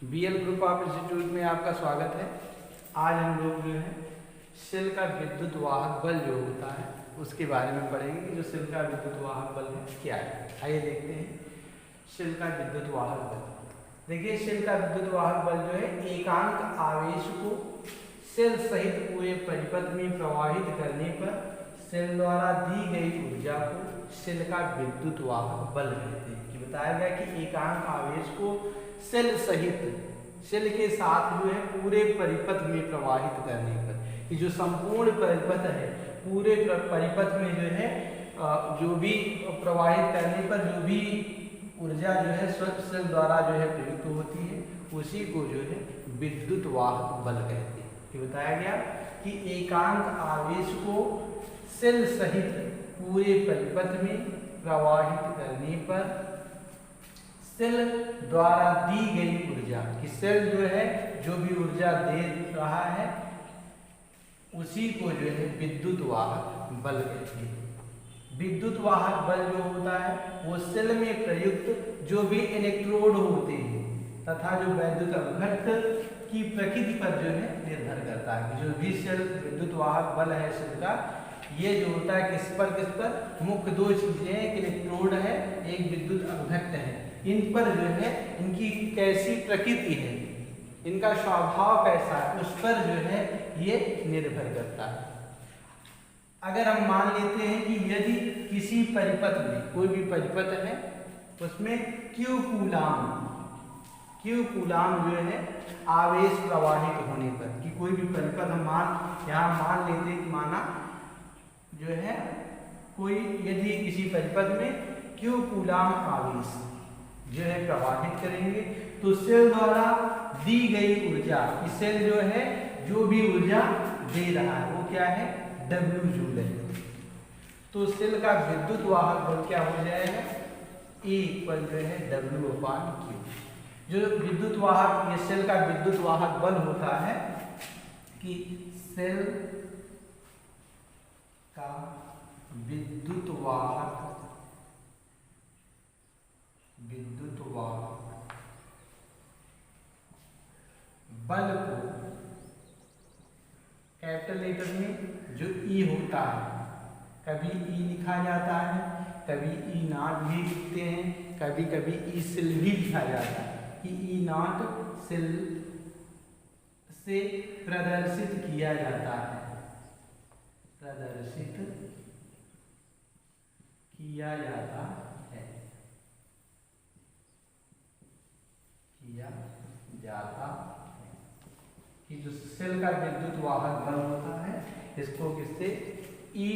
BL group of institute में आपका स्वागत है। आज हम लोग जो है सेल का विद्युत वाहक बल जो होता है उसके बारे में पढ़ेंगे कि जो सेल का विद्युत वाहक बल है क्या है। आइए देखते हैं सेल का विद्युत वाहक बल। देखिए सेल का विद्युत वाहक बल जो है एकांक आवेश को सेल सहित पूरे परिपथ में प्रवाहित करने पर सेल द्वारा दी गई ऊर्जा को सेल का विद्युत वाहक बल कहते हैं। कि बताया गया कि एकांक आवेश को सेल सहित सेल के साथ जो है पूरे परिपथ में प्रवाहित करने पर, कि जो संपूर्ण परिपथ है पूरे परिपथ में जो है जो भी प्रवाहित करने पर जो भी ऊर्जा जो है सेल द्वारा जो है प्रयुक्त होती है उसी को जो है विद्युत वाहक बल कहते हैं। कि बताया गया कि एकांक आवेश को सेल सहित पूरे परिपथ में प्रवाहित करने पर सेल द्वारा दी गई ऊर्जा, कि सेल जो है जो भी ऊर्जा दे रहा है उसी को जो है विद्युत वाहक बल कहते हैं। विद्युत वाहक बल जो होता है वो सेल में प्रयुक्त जो भी इलेक्ट्रोड होते हैं तथा जो वैद्युत अपघट्ट की प्रकृति पर जो है निर्भर करता है। जो भी सेल विद्युत वाहक बल है सेल का, ये जो होता है किस पर मुख्य दो चीजें, एक इलेक्ट्रोड है एक विद्युत अपघट्ट है। इन पर जो है इनकी कैसी प्रकृति है, इनका स्वभाव कैसा है, उस पर जो है ये निर्भर करता है। अगर हम मान लेते हैं कि यदि किसी परिपथ में कोई भी परिपथ है उसमें Q कूलाम जो है आवेश प्रवाहित होने पर, कि कोई भी परिपथ हम यहाँ मान लेते हैं, माना जो है कोई यदि किसी परिपथ में Q कूलाम आवेश जो है प्रवाहित करेंगे तो सेल द्वारा दी गई ऊर्जा, कि सेल जो है जो भी ऊर्जा दे रहा है वो क्या है, W जूल है। तो सेल का विद्युत वाहक बल क्या हो जाएगा, E इक्वल जो है W/Q। जो विद्युत वाहक, ये सेल का विद्युत वाहक बल होता है कि सेल का विद्युत वाहक बल को कैपिटल लेटर में जो E होता है, कभी E लिखा जाता है, कभी E0 भी लिखते हैं, कभी कभी E सेल भी लिखा जाता है, कि E0 सेल से प्रदर्शित किया जाता है, कि जो सेल का विद्युत वाहक बल होता है इसको किससे, E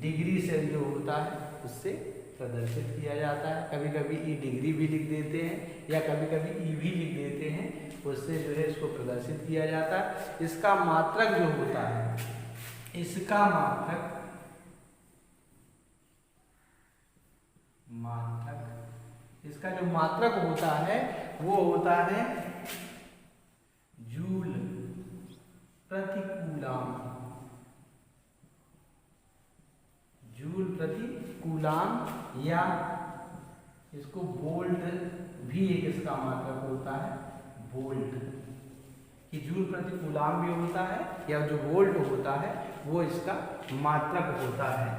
डिग्री सेल जो होता है उससे प्रदर्शित किया जाता है। कभी कभी E डिग्री भी लिख देते हैं या कभी कभी E भी लिख देते हैं, उससे जो है इसको प्रदर्शित किया जाता है। इसका मात्रक जो होता है, इसका इसका जो मात्रक होता है वो होता है जूल प्रति कूलाम, या इसको वोल्ट भी एक इसका मात्रक होता है, वोल्ट। कि जूल प्रति कूलाम भी होता है या जो वोल्ट होता है वो इसका मात्रक होता है।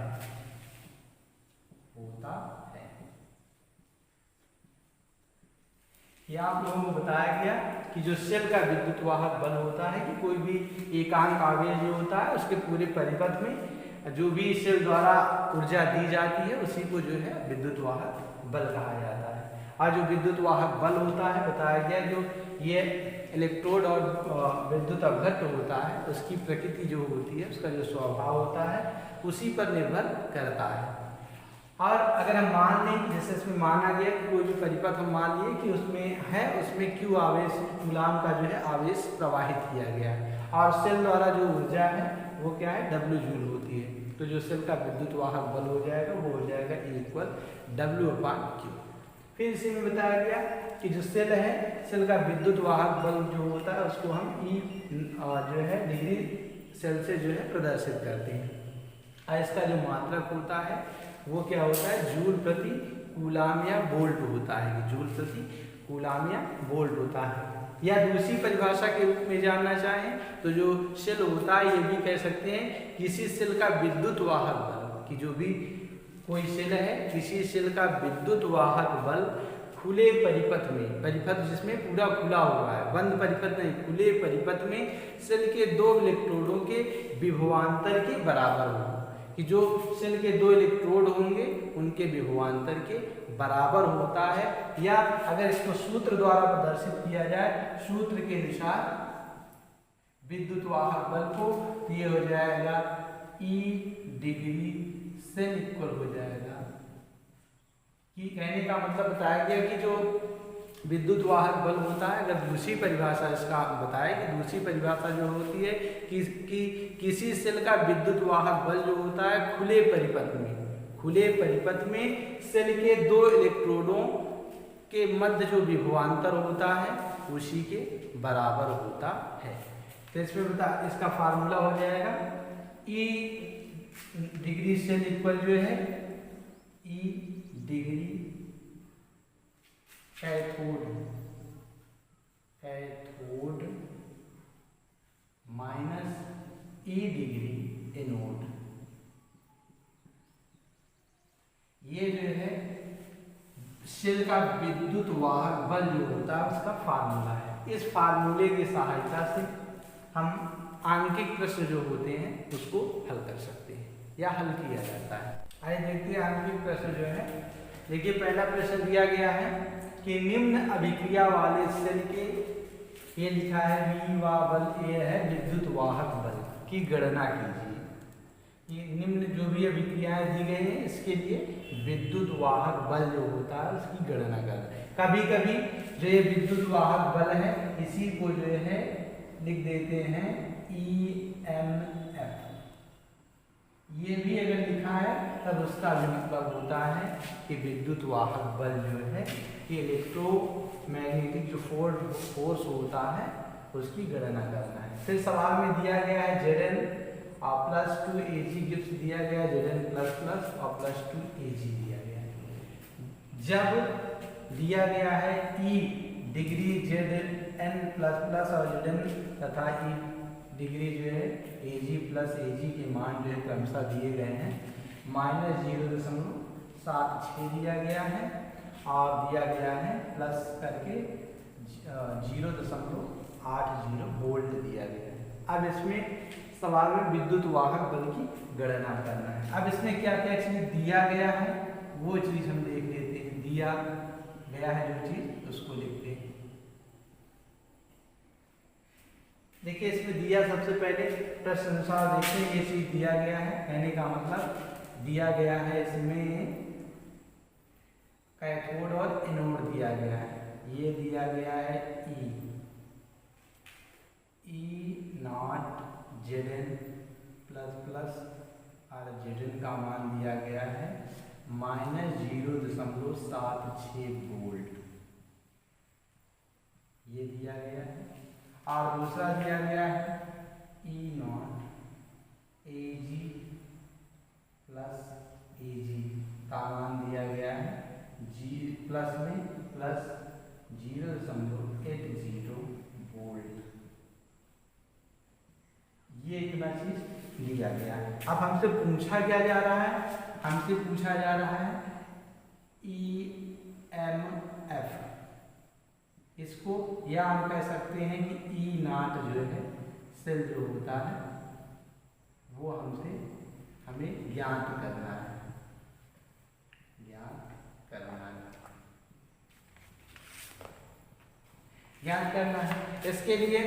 ये आप लोगों को बताया गया कि जो सेल का विद्युत वाहक बल होता है कि कोई भी एकांक आवेश जो होता है उसके पूरे परिपथ में जो भी सेल द्वारा ऊर्जा दी जाती है उसी को जो है विद्युत वाहक बल कहा जाता है। और जो विद्युत वाहक बल होता है बताया गया जो ये इलेक्ट्रोड और विद्युत अपघट्ट होता है उसकी प्रकृति जो होती है, उसका जो स्वभाव होता है उसी पर निर्भर करता है। और अगर हम मान लें, जैसे इसमें माना गया कि कोई भी परिपथ हम मान लिए कि उसमें Q आवेश कूलाम का जो है आवेश प्रवाहित किया गया और सेल द्वारा जो ऊर्जा है वो क्या है, W जूल होती है। तो जो सेल का विद्युत वाहक बल हो जाएगा वो हो जाएगा E इक्वल W/Q। फिर इसी में बताया गया कि जो सेल है सेल का विद्युत वाहक बल जो होता है उसको हम E जो है डिग्री सेल से जो है प्रदर्शित करते हैं। और इसका जो मात्रक होता है वो क्या होता है, जूल प्रति कूलाम या वोल्ट होता है। जूल प्रति कूलाम या वोल्ट होता है। या दूसरी परिभाषा के रूप में जानना चाहें तो जो शेल होता है ये भी कह सकते हैं किसी शेल का विद्युत वाहक बल, कि जो भी कोई शेल है किसी शेल का विद्युत वाहक बल खुले परिपथ में, परिपथ जिसमें पूरा खुला हुआ है, बंद परिपथ नहीं, खुले परिपथ में शेल के दो इलेक्ट्रोडों के विभवांतर के बराबर हो, कि जो शेल के दो इलेक्ट्रोड होंगे उनके विभवांतर के बराबर होता है। या अगर इसको सूत्र द्वारा प्रदर्शित किया जाए, सूत्र के अनुसार विद्युत वाहक बल को ये हो जाएगा E डिग्री शेल इक्वल हो जाएगा, कि कहने का मतलब बताया गया कि जो विद्युत वाहक बल होता है, अगर दूसरी परिभाषा इसका बताए कि दूसरी परिभाषा जो होती है कि किसी शेल का विद्युत वाहक बल जो होता है खुले परिपथ में, खुले परिपथ में शेल के दो इलेक्ट्रोडों के मध्य जो विभवांतर होता है उसी के बराबर होता है। तो इसमें इसका फार्मूला हो जाएगा E डिग्री शेल इक्वल जो है E degree cathode minus E degree anode, ये जो है शेल का विद्युत वाहक बल जो होता है उसका फार्मूला है। इस फार्मूले की सहायता से हम आंकिक प्रश्न जो होते हैं उसको हल कर सकते हैं या हल किया जाता है। आइए देखते हैं आंकिक प्रश्न जो है। देखिए पहला प्रश्न दिया गया है कि निम्न अभिक्रिया वाले शेल के, ये लिखा है V वा बल ये है विद्युत वाहक बल की गणना कीजिए। ये निम्न जो भी अभिक्रियाएं दी गई हैं इसके लिए विद्युत वाहक बल जो होता है उसकी गणना करना है। कभी कभी जो ये विद्युत वाहक बल है इसी को जो है लिख देते हैं EMF, ये भी अगर लिखा है तब उसका भी मतलब होता है कि विद्युत वाहक बल जो है कि इलेक्ट्रोमैग्नेटिक जो फोर्स होता है उसकी गणना करना है। फिर सवाल में दिया गया है Zn और +2 Ag गिफ्ट दिया गया है, Zn ++ और +2 Ag दिया गया है। जब दिया गया है E डिग्री Zn++ और Zn तथा E डिग्री जो है Ag प्लस Ag के मान जो है क्रमशः दिए गए हैं, -0.76 दिया गया है और दिया गया है प्लस करके 0.80 वोल्ट दिया गया है। अब इसमें सवाल में विद्युत वाहक बल की गणना करना है। अब इसमें क्या क्या चीज दिया गया है वो चीज हम देख लेते हैं। दिया गया है जो चीज उसको लिखते हैं। देखिए इसमें दिया, सबसे पहले प्रश्न अनुसार देखिए ये चीज दिया गया है, कहने का मतलब दिया गया है इसमें कैथोड और एनोड दिया गया है। ये दिया गया है E0 Zn++ और Zn का मान दिया गया है -0.76 वोल्ट, ये दिया गया है। और दूसरा दिया गया है E0 Ag प्लस Ag का मान दिया गया है प्लस में प्लस 0.80 वोल्ट, ये इतना चीज लिया गया है। अब हमसे पूछा क्या जा रहा है, हमसे पूछा जा रहा है EMF, इसको या हम कह सकते हैं कि E0 जो है सेल जो होता है वो हमें ज्ञात करना है, ज्ञात करना है। इसके लिए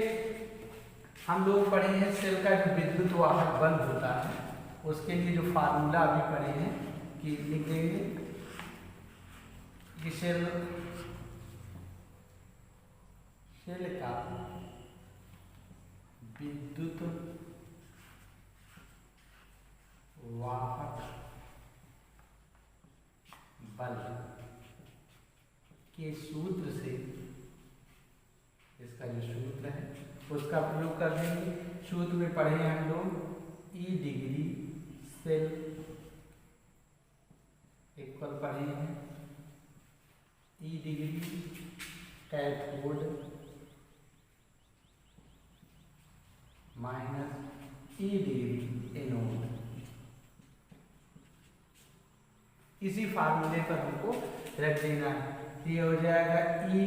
हम लोग पढ़े हैं सेल का जो विद्युत वाहक बल होता है उसके लिए जो फार्मूला अभी पढ़े हैं कि लिख देंगे कि सेल का विद्युत वाहक बल के सूत्र से, इसका जो सूत्र है उसका प्रयोग कर देंगे। सूत्र में पढ़े हैं हम लोग E डिग्री सेल इक्वल पढ़े हैं E डिग्री कैथोड ई डिग्री एनोड। इसी फार्मूले पर हमको रख देना है। ये हो जाएगा ई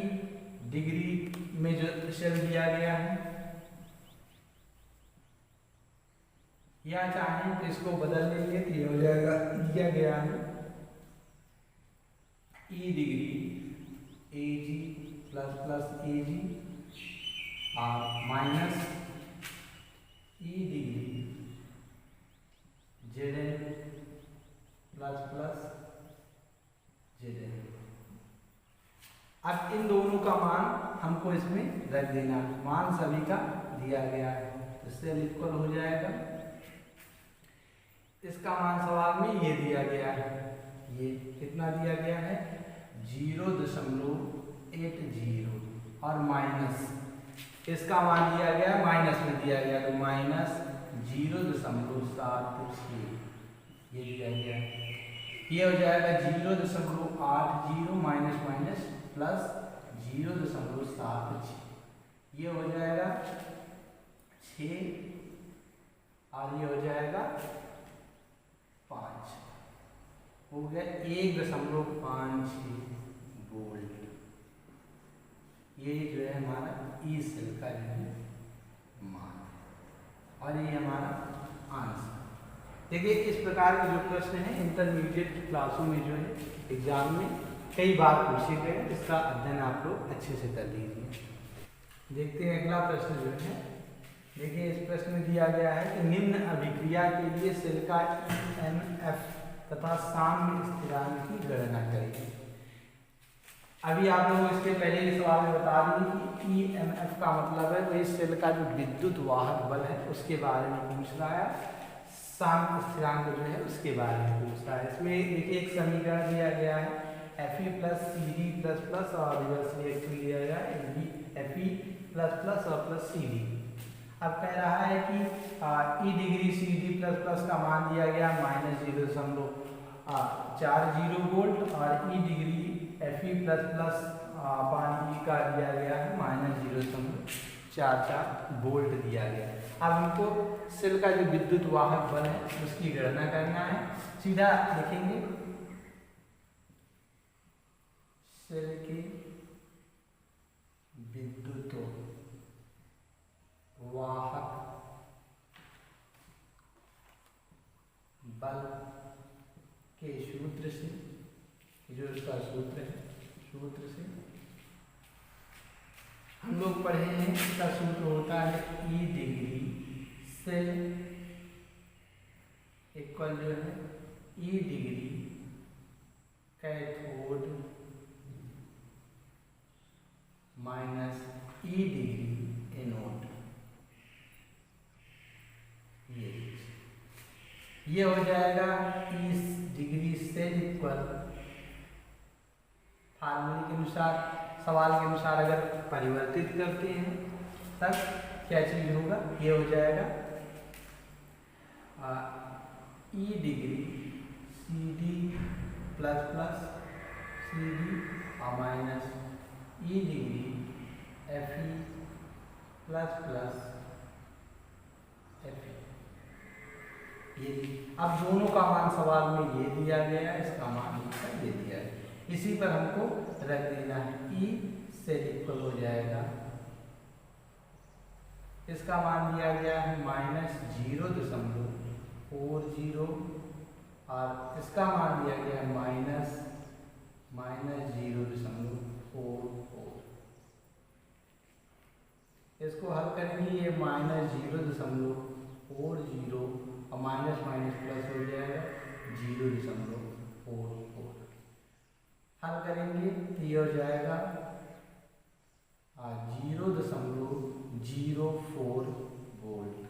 डिग्री में जो शेल दिया गया है, या चाहें तो इसको बदल लेंगे तो ये हो जाएगा दिया गया है E degree A G plus plus A G और minus E degree Z N plus plus Z N. अब इन दोनों का मान हमको इसमें रख देना है। मान सभी का दिया गया है, इससे इक्वल हो जाएगा। इसका मान सवाल में ये दिया गया है, ये कितना दिया गया है 0.80 और माइनस इसका मान दिया गया माइनस में दिया गया तो माइनस 0.76 ये दिया गया है। ये हो जाएगा 0.80 माइनस माइनस प्लस 0.76, ये हो जाएगा 6 और ये हो जाएगा 5, हो गया 1.56 वोल्ट। ये जो है हमारा ई सेल का जो है मान, और ये हमारा आंसर। देखिए इस प्रकार के जो प्रश्न हैं इंटरमीडिएट क्लासों में जो है एग्जाम में कई बार पूछे गए, इसका अध्ययन आप लोग अच्छे से कर लीजिए। देखते हैं अगला प्रश्न जो है। देखिए इस प्रश्न में दिया गया है कि निम्न अभिक्रिया के लिए सेल का EMF तथा साम्य स्थिरांक की गणना करें। अभी आप लोग इसके पहले ही सवाल में बता दिए कि EMF का मतलब है वही सेल का जो विद्युत वाहक बल है उसके बारे में पूछ रहा है, साम्य स्थिरांक जो है उसके बारे में पूछ रहा है। इसमें देखिए एक समीकरण दिया गया है Fe plus CD plus plus और रिवर्स रिएक्शन दिया गया है Fe प्लस प्लस और प्लस CD। अब कह रहा है कि ई डिग्री CD प्लस प्लस का मान दिया गया -0.40 वोल्ट और ई डिग्री Fe प्लस प्लस पानी का दिया गया है -0.44 वोल्ट दिया गया है। अब हमको सेल का जो विद्युत वाहक बल है उसकी गणना करना है। सीधा लिखेंगे सेल की विद्युत वाहक बल के सूत्र से, जो इसका सूत्र है, सूत्र से हम लोग पढ़े हैं। इसका सूत्र होता है ई डिग्री सेल इक्वल जो है E degree cathode minus E degree anode. ये हो जाएगा ई डिग्री सेल इक्वल फार्मूले के अनुसार, सवाल के अनुसार अगर परिवर्तित करते हैं तब क्या चीज होगा, ये हो जाएगा E degree CD plus plus CD और minus E degree Fe plus plus Fe। ये अब दोनों का मान सवाल में ये दिया गया है, इसका मान ये दिया है, इसी पर हमको रख देना है। ई से इक्वल हो जाएगा, इसका मान दिया गया है -0.40 और इसका मान दिया गया है -0.44। इसको हल करेंगे, ये -0.40 और माइनस माइनस प्लस हो जाएगा 0.44। हल करेंगे तो ये हो जाएगा 0.04 वोल्ट।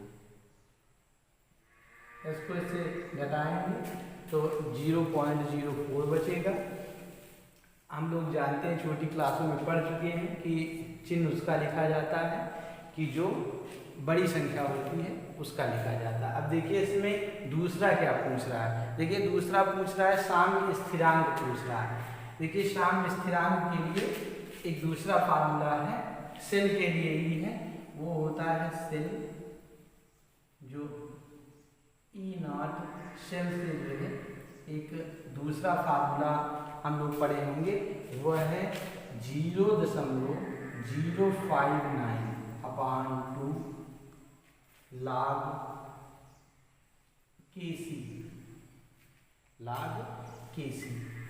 इसको इससे घटाएंगे तो 0.04 बचेगा। हम लोग जानते हैं, छोटी क्लासों में पढ़ चुके हैं कि चिन्ह उसका लिखा जाता है कि जो बड़ी संख्या होती है उसका लिखा जाता है। अब देखिए इसमें दूसरा क्या पूछ रहा है। देखिए दूसरा पूछ रहा है साम्य स्थिरांक पूछ रहा है। देखिए साम्य स्थिरांक के लिए एक दूसरा फार्मूला है, सेल के लिए ही है, वो होता है सेल जो शेल से जो है एक दूसरा फार्मूला हम लोग पढ़े होंगे, वह है 0.059 अपान 2 log KC, log KC,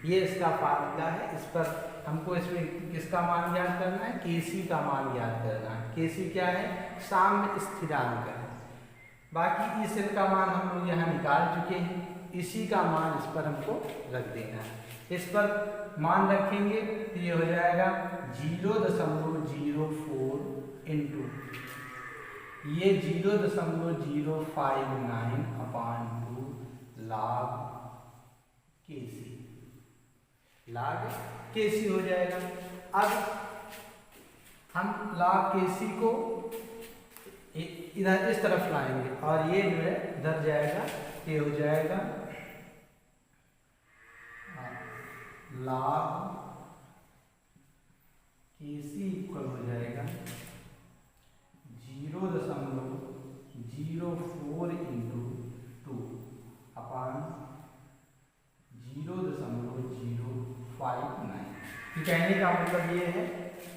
ये इसका फार्मूला है। इस पर हमको इसमें किसका मान ज्ञात करना है, KC का मान ज्ञात करना है। KC क्या है, साम्य स्थिरांक है। बाकी ई सेल का मान हम लोग यहाँ निकाल चुके हैं, इसी का मान इस पर हमको रख देना है। इस पर मान रखेंगे तो ये हो जाएगा 0.04 इंटू ये 0.059 अपान 2 log KC, log KC हो जाएगा। अब हम log KC को इधर इस तरफ लाएंगे और ये जो है इधर जाएगा, ये हो जाएगा log KC इक्वल हो जाएगा 0.04 इंटू 2 अपान 0.059। कहने का मतलब ये है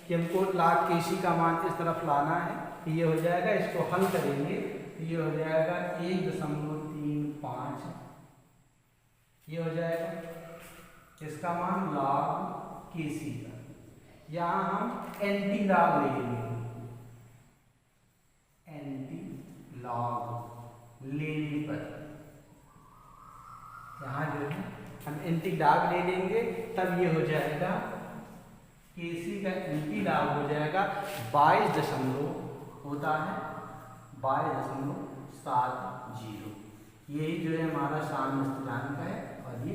कि हमको log KC का मान इस तरफ लाना है। ये हो जाएगा, इसको हल करेंगे तो ये हो जाएगा 1.35, ये हो जाएगा इसका मान log KC का। यहाँ हम एंटी लॉग ले लेंगे, एंटी लॉग लेने पर यहाँ जो है हम एंटी लॉग ले लेंगे, तब ये हो जाएगा KC का एंटी लॉग हो जाएगा 22 होता है 22.70। यही जो है हमारा साम्य स्थिरांक है और ये